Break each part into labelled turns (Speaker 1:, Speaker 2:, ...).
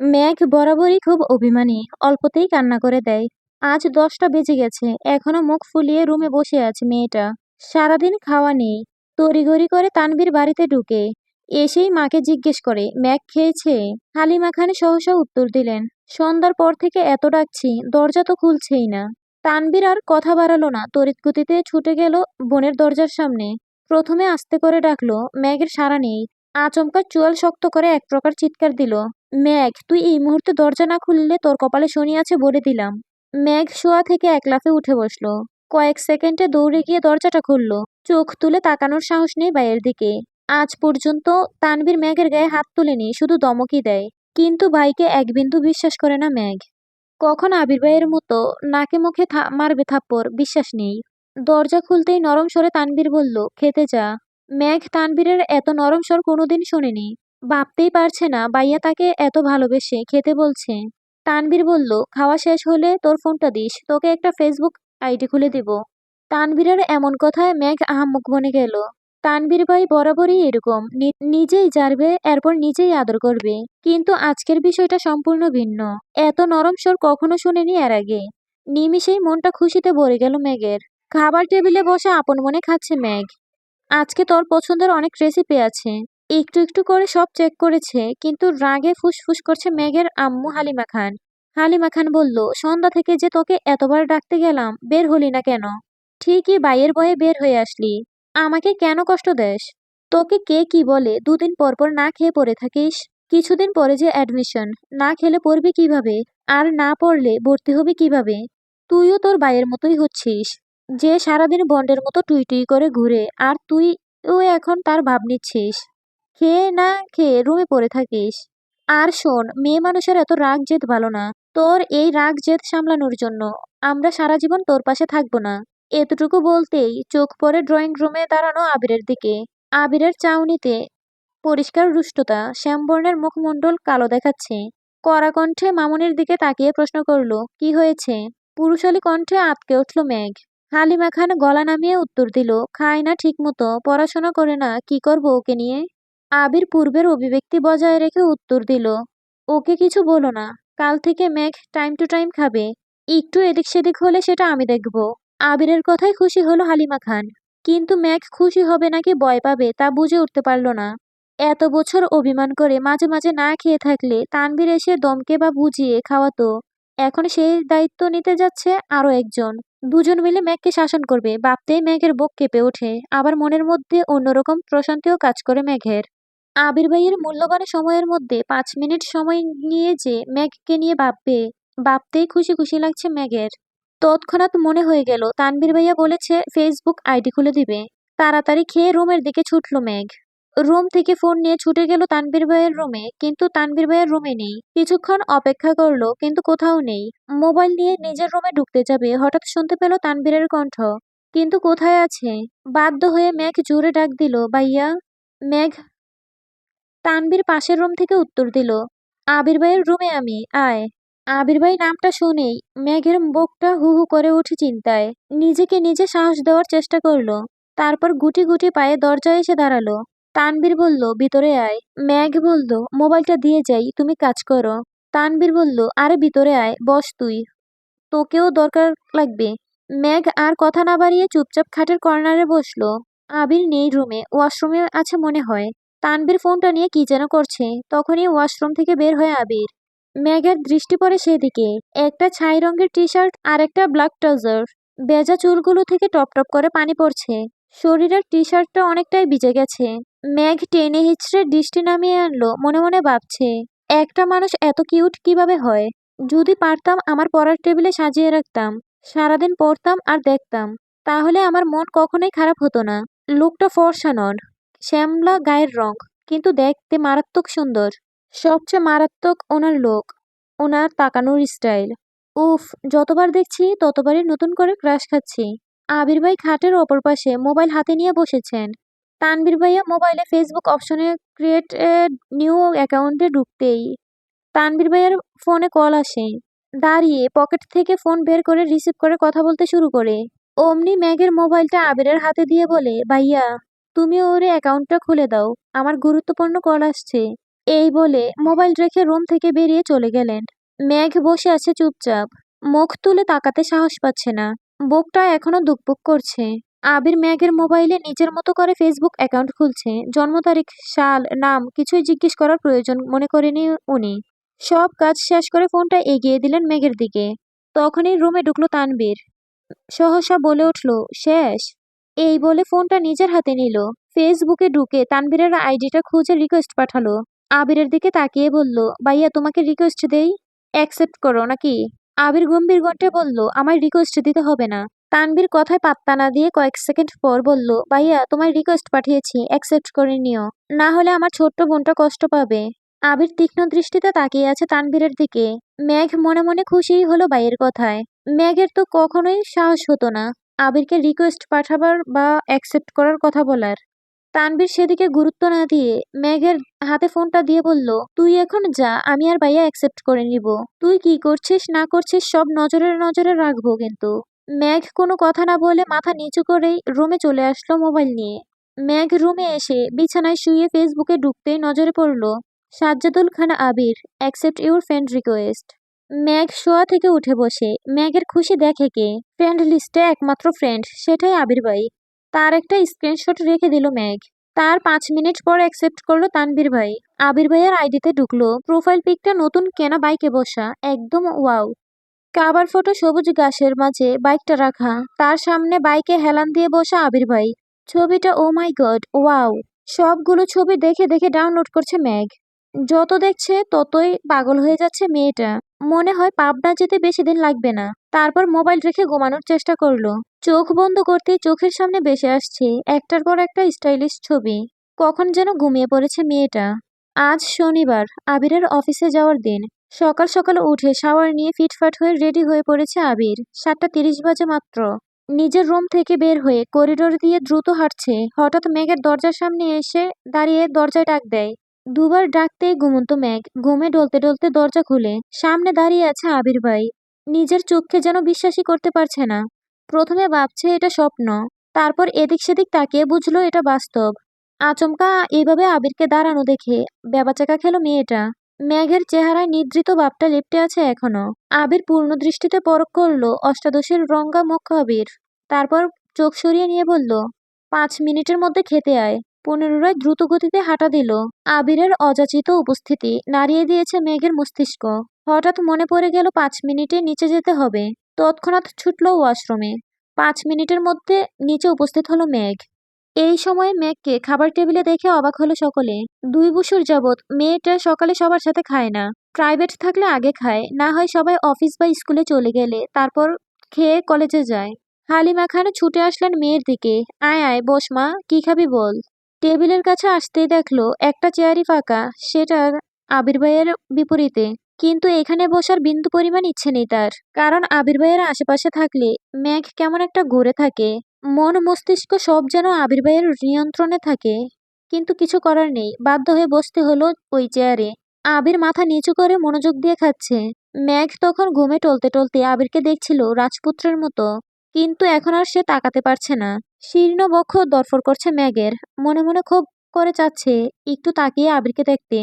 Speaker 1: মেঘ বরাবরই খুব অভিমানী, অল্পতেই কান্না করে দেয়। আজ 10টা বেজে গেছে, এখনো মুখ ফুলিয়ে রুমে বসে আছে মেয়েটা। সারাদিন খাওয়া নেই। তড়িঘড়ি করে তানভীর বাড়িতে ঢুকে এসেই মাকে জিজ্ঞেস করে, মেঘ খেয়েছে? হালিমা খান সহসা উত্তর দিলেন, সন্ধ্যার পর থেকে এত ডাকছি, দরজা তো খুলছেই না। তানভীর আর কথা বাড়ালো না, তড়িৎ গতিতে ছুটে গেল বোনের দরজার সামনে। প্রথমে আস্তে করে ডাকলো, মেঘের সাড়া নেই। আচমকা চোয়াল শক্ত করে এক প্রকার চিৎকার দিল, মেঘ, তুই এই মুহূর্তে দরজা না খুললে তোর কপালে শনি আছে বলে দিলাম। মেঘ শোয়া থেকে এক লাফে উঠে বসলো। কয়েক সেকেন্ডে দৌড়ে গিয়ে দরজাটা খুলল। চোখ তুলে তাকানোর সাহস নেই বাইরের দিকে। আজ পর্যন্ত তানভীর মেঘের গায়ে হাত তোলেনি, শুধু ধমকই দেয়। কিন্তু ভাইকে এক বিন্দু বিশ্বাস করে না মেঘ। কখন আবির ভাইয়ের মতো নাকে মুখে মারবে থাপ্পড়, বিশ্বাস নেই। দরজা খুলতেই নরম স্বরে তানভীর বলল, খেতে যা। মেঘ তানভীরের এত নরম স্বর কোনোদিন শোনেনি। ভাবতেই পারছে না বাইয়া তাকে এত ভালোবেসে খেতে বলছে। তানভীর বলল, খাওয়া শেষ হলে তোর ফোনটা দিস, তোকে একটা ফেসবুক আইডি খুলে দিব। তানভীরের এমন কথায় মেঘ আহাম্মক বনে গেল। তানভীর ভাই বরাবরই এরকম, নিজেই জারবে, এরপর নিজেই আদর করবে। কিন্তু আজকের বিষয়টা সম্পূর্ণ ভিন্ন। এত নরম স্বর কখনো শুনেনি এর আগে। নিমিষেই মনটা খুশিতে ভরে গেল মেঘের। খাবার টেবিলে বসে আপন মনে খাচ্ছে মেঘ। আজকে তোর পছন্দের অনেক রেসিপি আছে। একটু একটু করে সব চেক করেছে, কিন্তু রাগে ফুসফুস করছে মেঘের আম্মু হালিমা খান। হালিমা খান বলল, সন্ধ্যা থেকে যে তোকে এতবার ডাকতে গেলাম, বের হলি না কেন? ঠিকই বাইয়ের বয়ে বের হয়ে আসলি। আমাকে কেন কষ্ট দেস? তোকে কে কি বলে 2 দিন পর পর না খেয়ে পড়ে থাকিস? কিছুদিন পরে যে অ্যাডমিশন, না খেলে পড়বি কিভাবে? আর না পড়লে ভর্তি হবি কিভাবে? তুইও তোর ভাইয়ের মতোই হচ্ছিস, যে সারাদিন বন্ডের মতো টুই টুই করে ঘুরে, আর তুইও এখন তার ভাব নিচ্ছিস। খেয়ে না খেয়ে রুমে পড়ে থাকিস। আর শোন, মেয়ে মানুষের এত রাগ জেদ ভালো না। তোর এই রাগ জেদ সামলানোর জন্য আমরা সারা জীবন তোর পাশে থাকবো না। এতটুকু বলতেই চোখ পড়ে ড্রয়িং রুমে দাঁড়ানো আবিরের দিকে। আবিরের চাউনিতে পরিষ্কার রুষ্টতা, শ্যামবর্ণের মুখমণ্ডল কালো দেখাচ্ছে। কড়া কণ্ঠে মামুনির দিকে তাকিয়ে প্রশ্ন করলো, কি হয়েছে? পুরুষালী কণ্ঠে আঁতকে উঠল মেঘ। হালিমা খান গলা নামিয়ে উত্তর দিল, খায় না ঠিক মতো, পড়াশোনা করে না, কি করবো ওকে নিয়ে? আবির পূর্বের অভিব্যক্তি বজায় রেখে উত্তর দিল, ওকে কিছু বলো না। কাল থেকে মেঘ টাইম টু টাইম খাবে। একটু এদিক সেদিক হলে সেটা আমি দেখব। আবিরের কথায় খুশি হলো হালিমা খান। কিন্তু মেঘ খুশি হবে নাকি ভয় পাবে তা বুঝে উঠতে পারল না। এত বছর অভিমান করে মাঝে মাঝে না খেয়ে থাকলে তানভীর এসে দমকে বা বুঝিয়ে খাওয়াতো। এখন সেই দায়িত্ব নিতে যাচ্ছে আরো একজন। দুজন মিলে মেঘকে শাসন করবে, ভাবতেই মেঘের বুক কেঁপে ওঠে। আবার মনের মধ্যে অন্যরকম প্রশান্তিও কাজ করে মেঘের। আবির ভাইয়ের মূল্যবান সময়ের মধ্যে 5 মিনিট সময় নিয়ে যে মেঘকে নিয়ে ভাববে, ভাবতেই খুশি খুশি লাগছে মেঘের। তৎক্ষণাৎ মনে হয়ে গেল তানভীর ভাইয়া বলেছে ফেসবুক আইডি খুলে দিবে। তাড়াতাড়ি খেয়ে রুমের দিকে ছুটল মেঘ। রুম থেকে ফোন নিয়ে ছুটে গেল তানভীর ভাইয়ের রুমে, কিন্তু তানভীর ভাইয়ের রুমে নেই। কিছুক্ষণ অপেক্ষা করলো, কিন্তু কোথাও নেই। মোবাইল নিয়ে নিজের রুমে ঢুকতে যাবে, হঠাৎ শুনতে পেল তানভীরের কণ্ঠ। কিন্তু কোথায় আছে? বাধ্য হয়ে মেঘ জোরে ডাক দিল, ভাইয়া। মেঘ। তানভীর পাশের রুম থেকে উত্তর দিল, আবির ভাইয়ের রুমে আমি, আয়। আবির ভাই নামটা শুনেই মেঘের বুকটা হু হু করে উঠে চিন্তায়। নিজেকে নিজে সাহস দেওয়ার চেষ্টা করলো। তারপর গুটি গুটি পায়ে দরজায় এসে দাঁড়ালো। তানভীর বলল, ভিতরে আয়। মেঘ বলল, মোবাইলটা দিয়ে যাই, তুমি কাজ করো। তানভীর বলল, আরে ভিতরে আয়, বস তুই, তোকেও দরকার লাগবে। মেঘ আর কথা না বাড়িয়ে চুপচাপ খাটের কর্নারে বসলো। আবির নেই রুমে, ওয়াশরুমে আছে মনে হয়। তানভীর ফোনটা নিয়ে কি যেন করছে, তখনই ওয়াশরুম থেকে বের হয়ে আবির। মেঘের দৃষ্টি পড়ে সেদিকে। একটা ছাই রঙের টি শার্ট আর একটা ব্ল্যাক ট্রাউজার। ভেজা চুলগুলো থেকে টপ টপ করে পানি পড়ছে। শরীরের টি শার্টটা অনেকটাই ভিজে গেছে। মেঘ টেনে হিচড়ে দৃষ্টি নামিয়ে আনলো, মনে মনে ভাবছে, একটা মানুষ এত কিউট কিভাবে হয়? যদি পারতাম আমার পড়ার টেবিলে সাজিয়ে রাখতাম, সারাদিন পড়তাম আর দেখতাম, তাহলে আমার মন কখনোই খারাপ হতো না। লোকটা ফর্সা নন, শ্যামলা গায়ের রং, কিন্তু দেখতে মারাত্মক সুন্দর। সবচেয়ে মারাত্মক ওনার লোক, ওনার তাকানোর স্টাইল। উফ, যতবার দেখছি ততবারই নতুন করে ক্রাশ খাচ্ছি। আবির ভাই খাটের অপর পাশে মোবাইল হাতে নিয়ে বসেছেন। তানভীর ভাইয়া মোবাইলে ফেসবুক অপশনে ক্রিয়েট এ নিউ অ্যাকাউন্টে ঢুকতেই তানভীর ভাইয়ার ফোনে কল আসে। দাঁড়িয়ে পকেট থেকে ফোন বের করে রিসিভ করে কথা বলতে শুরু করে। অমনি মেঘের মোবাইলটা আবিরের হাতে দিয়ে বলে, ভাইয়া, তুমি ওর অ্যাকাউন্টটা খুলে দাও, আমার গুরুত্বপূর্ণ কল আসছে। এই বলে মোবাইল রেখে রুম থেকে বেরিয়ে চলে গেলেন। মেঘ বসে আছে চুপচাপ, মুখ তুলে তাকাতে সাহস পাচ্ছে না। বুকটা এখনো ধুকপুক করছে। আবির মেঘের মোবাইলে নিজের মতো করে ফেসবুক অ্যাকাউন্ট খুলছে। জন্ম তারিখ, সাল, নাম কিছুই জিজ্ঞেস করার প্রয়োজন মনে করেনি উনি। সব কাজ শেষ করে ফোনটা এগিয়ে দিলেন মেঘের দিকে। তখনই রুমে ঢুকলো তানবীর। সহসা বলে উঠল, শেষ। এই বলে ফোনটা নিজের হাতে নিল। ফেসবুকে ঢুকে তানবীরের আইডিটা খুঁজে রিকোয়েস্ট পাঠালো। আবিরের দিকে তাকিয়ে বলল, ভাইয়া তোমাকে রিকোয়েস্ট দেই, অ্যাকসেপ্ট করো নাকি? আবির গম্ভীর কণ্ঠে বলল, আমায় রিকোয়েস্ট দিতে হবে না। তানবীর কথায় পাত্তা না দিয়ে কয়েক সেকেন্ড পর বলল, ভাইয়া তোমায় রিকোয়েস্ট পাঠিয়েছি, অ্যাকসেপ্ট করে নিও, না হলে আমার ছোট্ট বোনটা কষ্ট পাবে। আবির তীক্ষ্ণ দৃষ্টিতে তাকিয়ে আছে তানবীরের দিকে। মেঘ মনে মনে খুশিই হলো ভাইয়ের কথায়। মেঘের তো কখনোই সাহস হতো না আবিরকে রিকোয়েস্ট পাঠাবার বা অ্যাকসেপ্ট করার কথা বলার। তানভীর সেদিকে গুরুত্ব না দিয়ে মেঘের হাতে ফোনটা দিয়ে বলল, তুই এখন যা, আমি আর ভাইয়া অ্যাকসেপ্ট করে নিব। তুই কি করছিস না করছিস সব নজরে নজরে রাখবো কিন্তু। মেঘ কোনো কথা না বলে মাথা নিচু করেই রুমে চলে আসলো মোবাইল নিয়ে। মেঘ রুমে এসে বিছানায় শুয়ে ফেসবুকে ঢুকতেই নজরে পড়ল সাজ্জাদুল খান আবির, অ্যাকসেপ্ট ইউর ফ্রেন্ড রিকোয়েস্ট। মেঘ শোয়া থেকে উঠে বসে। মেঘের খুশি দেখে কে? ফ্রেন্ড লিস্টে একমাত্র ফ্রেন্ড, সেটাই আবির ভাই। তার একটা স্ক্রিনশট রেখে দিল মেঘ। তার 5 মিনিট পর অ্যাকসেপ্ট করলো তানভীর ভাই। আবির ভাইয়ের আইডিতে ঢুকলো। প্রোফাইল পিকটা নতুন কেনা বাইকে বসা, একদম ওয়াও। কাভার ফটো সবুজ ঘাসের মাঝে বাইকটা রাখা, তার সামনে বাইকে হেলান দিয়ে বসা আবির ভাই। ছবিটা ও মাই গড, ওয়াও। সবগুলো ছবি দেখে দেখে ডাউনলোড করছে মেঘ। যত দেখছে ততই পাগল হয়ে যাচ্ছে মেয়েটা। মনে হয় পাবনা যেতে বেশি দিন লাগবে না। তারপর মোবাইল রেখে ঘুমানোর চেষ্টা করলো। চোখ বন্ধ করতেই চোখের সামনে ভেসে আসছে একটার পর একটা স্টাইলিশ ছবি। কখন যেন ঘুমিয়ে পড়েছে মেয়েটা। আজ শনিবার, আবিরের অফিসে যাওয়ার দিন। সকাল সকাল উঠে শাওয়ার নিয়ে ফিটফাট হয়ে রেডি হয়ে পড়েছে আবির। 7:30 বাজে মাত্র। নিজের রুম থেকে বের হয়ে করিডোর দিয়ে দ্রুত হাঁটছে। হঠাৎ মেঘের দরজার সামনে এসে দাঁড়িয়ে দরজায় ডাক দেয়। দুবার ডাকতেই ঘুমন্ত মেঘ ঘুমে ডলতে ডলতে দরজা খুলে সামনে দাঁড়িয়ে আছে আবির ভাই। নিজের চোখকে যেন বিশ্বাসই করতে পারছে না। প্রথমে ভাবছে এটা স্বপ্ন, তারপর এদিক সেদিক তাকিয়ে বুঝলো এটা বাস্তব। আচমকা এইভাবে আবিরকে দাঁড়ানো দেখে বেবাচাকা খেলো মেয়েটা। মেঘের চেহারায় নিদ্রিত ভাবটা লেপ্টে আছে এখনো। আবির পূর্ণ দৃষ্টিতে পরখ করলো অষ্টাদশীর রঙা মুখ আবির। তারপর চোখ সরিয়ে নিয়ে বলল, 5 মিনিটের মধ্যে খেতে আয়। পুনরায় দ্রুত গতিতে হাঁটা দিল। আবিরের অযাচিত উপস্থিতি নাড়িয়ে দিয়েছে মেঘের মস্তিষ্ক। হঠাৎ মনে পড়ে গেল 5 মিনিটে নিচে যেতে হবে। তৎক্ষণাৎ ছুটল ওয়াশরুমে। 5 মিনিটের মধ্যে নিচে উপস্থিত হলো মেঘ। এই সময়ে মেঘকে খাবার টেবিলে দেখে অবাক হলো সকলে। 2 বছর যাবৎ মেয়েটা সকালে সবার সাথে খায় না। প্রাইভেট থাকলে আগে খায়, না হয় সবাই অফিস বা স্কুলে চলে গেলে তারপর খেয়ে কলেজে যায়। হালিমা খান ছুটে আসলেন মেয়ের দিকে। আয় আয় বস মা, কি খাবি বল। টেবিলের কাছে আসতেই দেখলো একটা চেয়ারই ফাঁকা, সেটার আবির ভাইয়ের বিপরীতে। কিন্তু এখানে বসার বিন্দু পরিমাণ ইচ্ছে নেই তার, কারণ আবির ভাইয়ের আশেপাশে থাকলে মেঘ কেমন একটা ঘুরে থাকে। মন মস্তিষ্ক সব যেন আবির ভাইয়ের নিয়ন্ত্রণে থাকে। কিন্তু কিছু করার নেই, বাধ্য হয়ে বসতে হলো ওই চেয়ারে। আবির মাথা নিচু করে মনোযোগ দিয়ে খাচ্ছে। মেঘ তখন ঘুমে টলতে টলতে আবিরকে দেখছিল রাজপুত্রের মতো। কিন্তু এখন আর সে তাকাতে পারছে না। শীর্ণ বক্ষ দরফর করছে মেঘের। মনে মনে ক্ষোভ করে চাচ্ছে একটু তাকিয়ে আবিরকে দেখতে,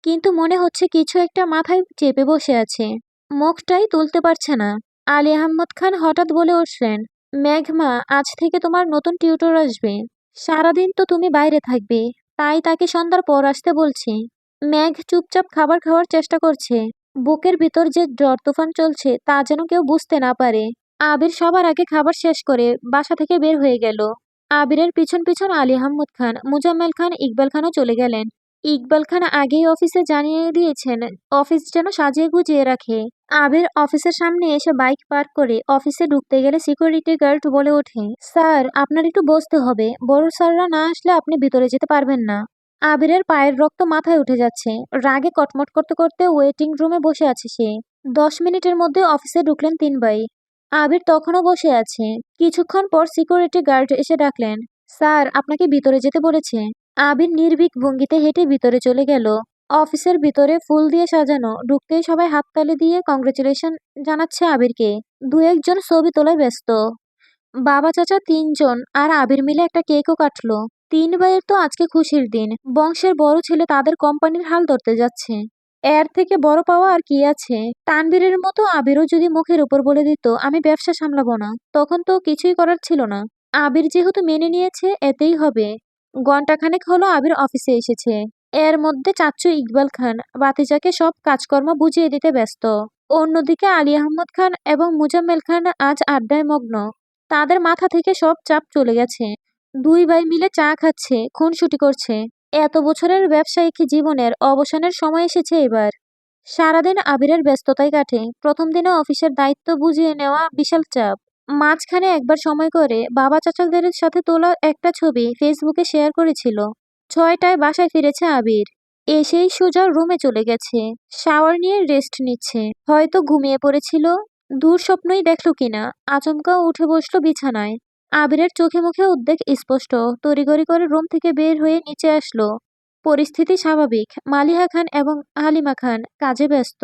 Speaker 1: কিন্তু মনে হচ্ছে কিছু একটা মাথায় চেপে বসে আছে। মুখটাই তুলতে পারছে না। আলী আহমদ খান হঠাৎ বলে উঠলেন, মেঘমা, আজ থেকে তোমার নতুন টিউটর আসবে। সারাদিন তো তুমি বাইরে থাকবে, তাই তাকে সন্ধ্যার পর আসতে বলছি। মেঘ চুপচাপ খাবার খাওয়ার চেষ্টা করছে। বুকের ভিতর যে জ্বর তুফান চলছে তা যেন কেউ বুঝতে না পারে। আবির সবার আগে খাবার শেষ করে বাসা থেকে বের হয়ে গেল। আবিরের পিছন পিছন আলী আহমদ খান, মুজাম্মেল খান, ইকবাল খানও চলে গেলেন। ইকবাল খান আগেই অফিসে জানিয়ে দিয়েছেন অফিস যেন সাজিয়ে গুছিয়ে রাখে। আবির অফিসের সামনে এসে বাইক পার্ক করে অফিসে ঢুকতে গেলে সিকিউরিটি গার্ড বলে ওঠে, স্যার আপনার একটু বসতে হবে, বড় স্যাররা না আসলে আপনি ভিতরে যেতে পারবেন না। আবিরের পায়ের রক্ত মাথায় উঠে যাচ্ছে। রাগে কটমট করতে করতে ওয়েটিং রুমে বসে আছে সে। 10 মিনিটের মধ্যে অফিসে ঢুকলেন 3 ভাই। আবির তখনও বসে আছে। কিছুক্ষণ পর সিকিউরিটি গার্ড এসে ডাকলেন, স্যার আপনাকে ভিতরে যেতে বলেছে। আবির নির্ভীক ভঙ্গিতে হেঁটে ভিতরে চলে গেল। অফিসের ভিতরে ফুল দিয়ে সাজানো। ঢুকতেই সবাই হাততালি দিয়ে কংগ্রেচুলেশন জানাচ্ছে আবিরকে। 2-1 জন ছবি তোলায় ব্যস্ত। বাবা চাচা 3 জন আর আবির মিলে একটা কেকও কাটলো। তিন ভাইয়ের তো আজকে খুশির দিন। বংশের বড় ছেলে তাদের কোম্পানির হাল ধরতে যাচ্ছে। এর থেকে বড় পাওয়া আর কি আছে? তানবীরের মতো আবিরও যদি মুখের উপর বলে দিত আমি ব্যবসা সামলাবো না, তখন তো কিছুই করার ছিল না। আবির যেহেতু মেনে নিয়েছে এতেই হবে। ঘন্টাখানেক হলো আবির অফিসে এসেছে। এর মধ্যে চাচ্চু ইকবাল খান বাতিজাকে সব কাজকর্ম বুঝিয়ে দিতে ব্যস্ত। অন্যদিকে আলী আহমদ খান এবং মুজাম্মেল খান আজ আড্ডায় মগ্ন। তাদের মাথা থেকে সব চাপ চলে গেছে। দুই ভাই মিলে চা খাচ্ছে, খুনসুটি করছে। এত বছরের ব্যবসায়িক জীবনের অবসানের সময় এসেছে এবার। সারাদিন আবিরের ব্যস্ততায় কাটে। প্রথম দিনে অফিসের দায়িত্ব বুঝিয়ে নেওয়া বিশাল চাপ। মাঝখানে একবার সময় করে বাবা চাচাদের সাথে তোলা একটা ছবি ফেসবুকে শেয়ার করেছিল। 6টায় বাসায় ফিরেছে আবির। এসেই সোজা রুমে চলে গেছে। শাওয়ার নিয়ে রেস্ট নিচ্ছে। হয়তো ঘুমিয়ে পড়েছিল। দুঃস্বপ্নই দেখলো কিনা, আচমকা উঠে বসলো বিছানায়। আবিরের চোখে মুখে উদ্বেগ স্পষ্ট। তড়িঘড়ি করে রুম থেকে বের হয়ে নিচে আসলো। পরিস্থিতি স্বাভাবিক। মালিহা খান এবং হালিমা খান কাজে ব্যস্ত।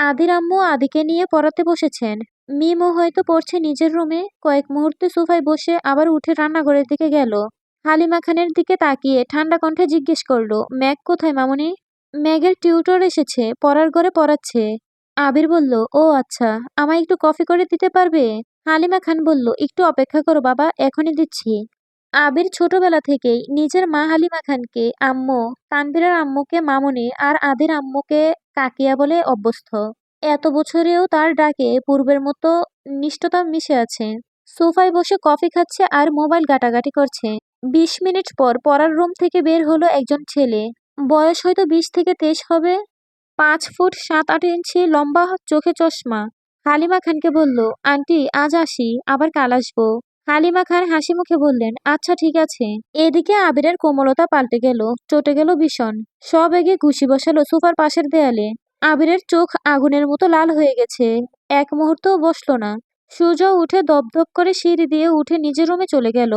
Speaker 1: আদির আম্মু আদিকে নিয়ে পড়াতে বসেছেন। মিমও হয়তো পড়ছে নিজের রুমে। কয়েক মুহূর্তে সোফায় বসে আবার উঠে রান্নাঘরের দিকে গেল। হালিমা খানের দিকে তাকিয়ে ঠান্ডা কণ্ঠে জিজ্ঞেস করলো, ম্যাগ কোথায় মামুনি? ম্যাগের টিউটর এসেছে, পড়ার ঘরে পড়াচ্ছে। আবির বলল, ও আচ্ছা, আমায় একটু কফি করে দিতে পারবে? হালিমা খান বলল, একটু অপেক্ষা করো বাবা, এখনই দিচ্ছি। আবির ছোটবেলা থেকেই নিজের মা হালিমা খানকে আম্মু, তানভীরের আম্মুকে মামুনি আর আদির আম্মুকে কাকিয়া বলে অভ্যস্ত। এত বছরেও তার ডাকে পূর্বের মতো নিষ্ঠতা মিশে আছে। সোফায় বসে কফি খাচ্ছে আর মোবাইল ঘাটাঘাটি করছে। 20 মিনিট পর পড়ার রুম থেকে বের হলো একজন ছেলে। বয়স হয়তো 20 থেকে 23 হবে। 5 ফুট 7-8 ইঞ্চি লম্বা, চোখে চশমা। হালিমা খানকে বলল, আন্টি আজ আসি, আবার কাল আসবো। হালিমা খান হাসি মুখে বললেন, আচ্ছা ঠিক আছে। এদিকে আবিরের কোমলতা পাল্টে গেল, চটে গেল ভীষণ। সব এগে ঘুষি বসালো সোফার পাশের দেয়ালে। আবিরের চোখ আগুনের মতো লাল হয়ে গেছে। এক মুহূর্তও বসলো না। সূর্য উঠে দপদপ করে সিঁড়ি দিয়ে উঠে নিজের রুমে চলে গেল।